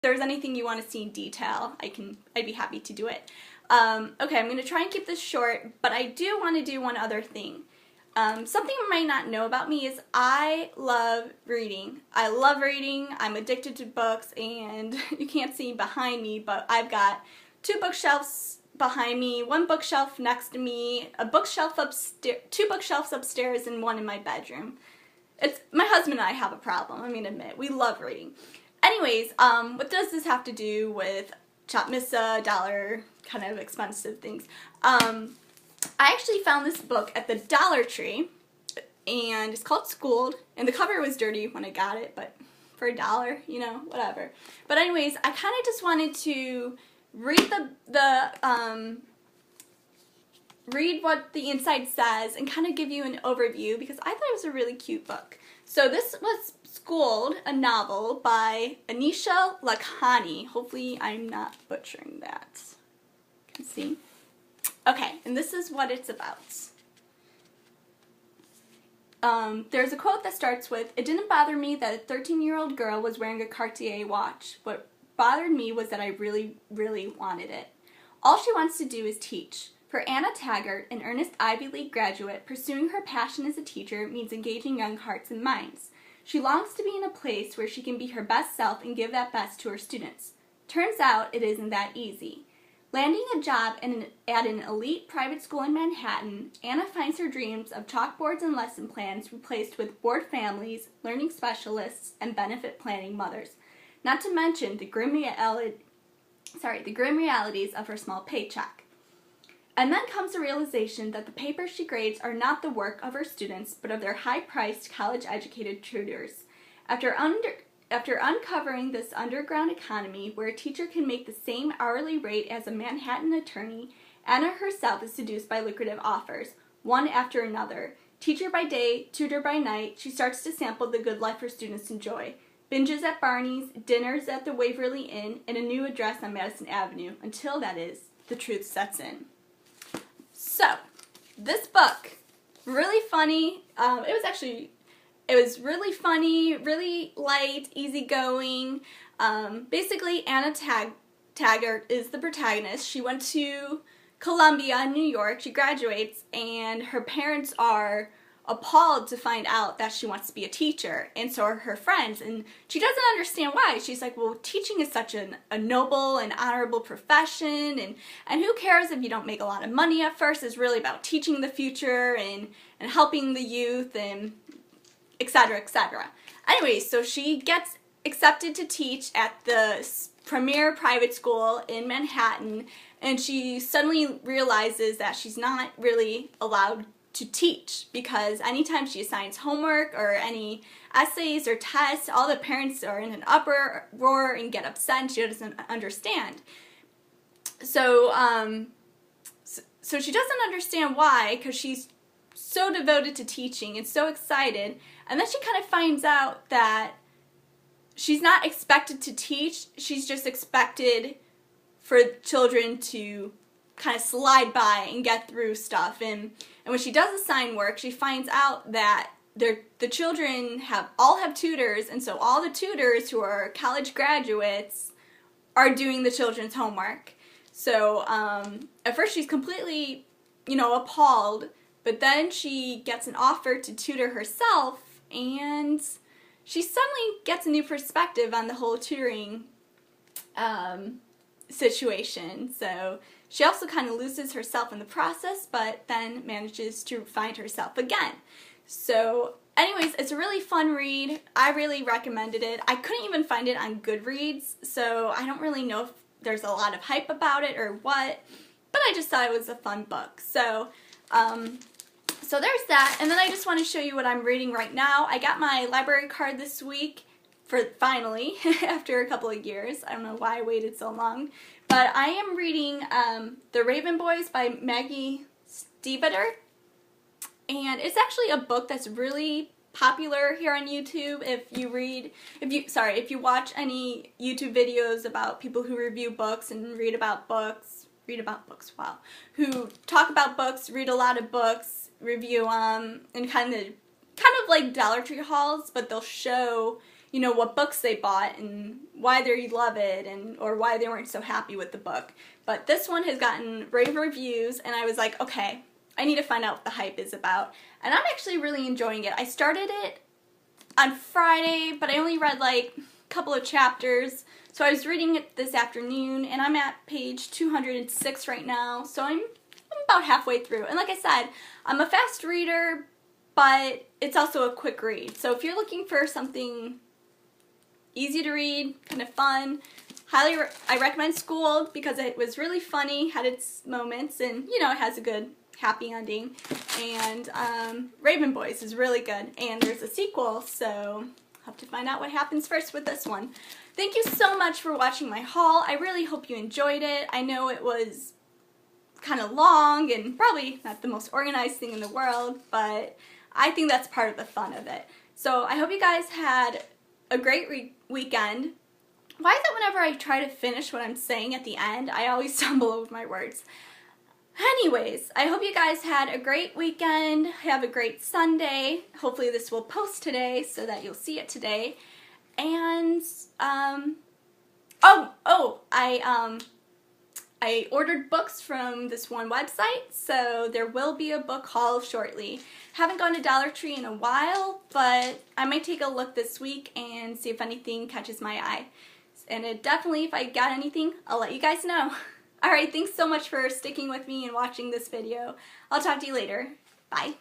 there's anything you want to see in detail, I'd be happy to do it. Okay, I'm going to try and keep this short, but I do want to do one other thing. Something you might not know about me is I love reading. I love reading. I'm addicted to books, and you can't see behind me, but I've got 2 bookshelves behind me, 1 bookshelf next to me, a bookshelf upstairs, 2 bookshelves upstairs, and 1 in my bedroom. My husband and I have a problem, I'm going to admit. We love reading. Anyways, what does this have to do with shopmissa, dollar, kind of expensive things? I actually found this book at the Dollar Tree, and it's called Schooled, and the cover was dirty when I got it, but for $1, you know, whatever. But anyways, I kind of just wanted to read read what the inside says and kind of give you an overview because I thought it was a really cute book. So this was Schooled, a novel by Anisha Lakhani. Hopefully I'm not butchering that. You can see. Okay, and this is what it's about. There's a quote that starts with, "It didn't bother me that a 13-year-old girl was wearing a Cartier watch. What bothered me was that I really, really wanted it. All she wants to do is teach. For Anna Taggart, an earnest Ivy League graduate, pursuing her passion as a teacher means engaging young hearts and minds. She longs to be in a place where she can be her best self and give that best to her students. Turns out it isn't that easy. Landing a job at an elite private school in Manhattan, Anna finds her dreams of chalkboards and lesson plans replaced with bored families, learning specialists, and benefit planning mothers. Not to mention the grim realities of her small paycheck. And then comes the realization that the papers she grades are not the work of her students, but of their high-priced, college-educated tutors. After uncovering this underground economy where a teacher can make the same hourly rate as a Manhattan attorney, Anna herself is seduced by lucrative offers, one after another. Teacher by day, tutor by night, she starts to sample the good life her students enjoy. Binges at Barney's, dinners at the Waverly Inn, and a new address on Madison Avenue, until, that is, the truth sets in. So, this book, really funny. It was really funny, really light, easygoing. Basically, Anna Taggart is the protagonist. She went to Columbia, New York. She graduates, and her parents are appalled to find out that she wants to be a teacher, and so are her friends, and she doesn't understand why. She's like, well, teaching is such a noble and honorable profession, and who cares if you don't make a lot of money at first. It's really about teaching the future and helping the youth and etc., etc. Anyway, so she gets accepted to teach at the premier private school in Manhattan, and she suddenly realizes that she's not really allowed to teach because anytime she assigns homework or any essays or tests, all the parents are in an uproar and get upset, and she doesn't understand. So, so she doesn't understand why, because she's so devoted to teaching and so excited, and then she kind of finds out that she's not expected to teach, she's just expected for children to kind of slide by and get through stuff. And when she does assign work, she finds out that the children all have tutors, and so all the tutors who are college graduates are doing the children's homework. So at first she's completely, appalled, but then she gets an offer to tutor herself, and she suddenly gets a new perspective on the whole tutoring situation. So she also kind of loses herself in the process, but then manages to find herself again. So anyways, it's a really fun read. I really recommended it. I couldn't even find it on Goodreads, so I don't really know if there's a lot of hype about it or what, but I just thought it was a fun book. So so there's that, and then I just want to show you what I'm reading right now. I got my library card this week, finally, after a couple of years. I don't know why I waited so long, but I am reading The Raven Boys by Maggie Stiefvater, and it's actually a book that's really popular here on YouTube. If you watch any YouTube videos about people who review books and read about books, wow, who talk about books, read a lot of books, review them, and kind of like Dollar Tree hauls, but they'll show, you know, what books they bought and why they love it or why they weren't so happy with the book. But this one has gotten rave reviews, and I was like, okay, I need to find out what the hype is about. And I'm actually really enjoying it. I started it on Friday, but I only read like a couple of chapters. So I was reading it this afternoon, and I'm at page 206 right now. So I'm about halfway through. And like I said, I'm a fast reader, but it's also a quick read. So if you're looking for something easy to read, kind of fun, I recommend School because it was really funny, had its moments, and you know, it has a good happy ending. And Raven Boys is really good, and there's a sequel, so I'll have to find out what happens first with this one. Thank you so much for watching my haul. I really hope you enjoyed it. I know it was kind of long and probably not the most organized thing in the world, but I think that's part of the fun of it. So I hope you guys had a great weekend. Why is it whenever I try to finish what I'm saying at the end, I always stumble over my words? Anyways, I hope you guys had a great weekend. Have a great Sunday. Hopefully this will post today so that you'll see it today. And, I ordered books from this one website, so there will be a book haul shortly. Haven't gone to Dollar Tree in a while, but I might take a look this week and see if anything catches my eye. And definitely, if I got anything, I'll let you guys know. Alright, thanks so much for sticking with me and watching this video. I'll talk to you later. Bye.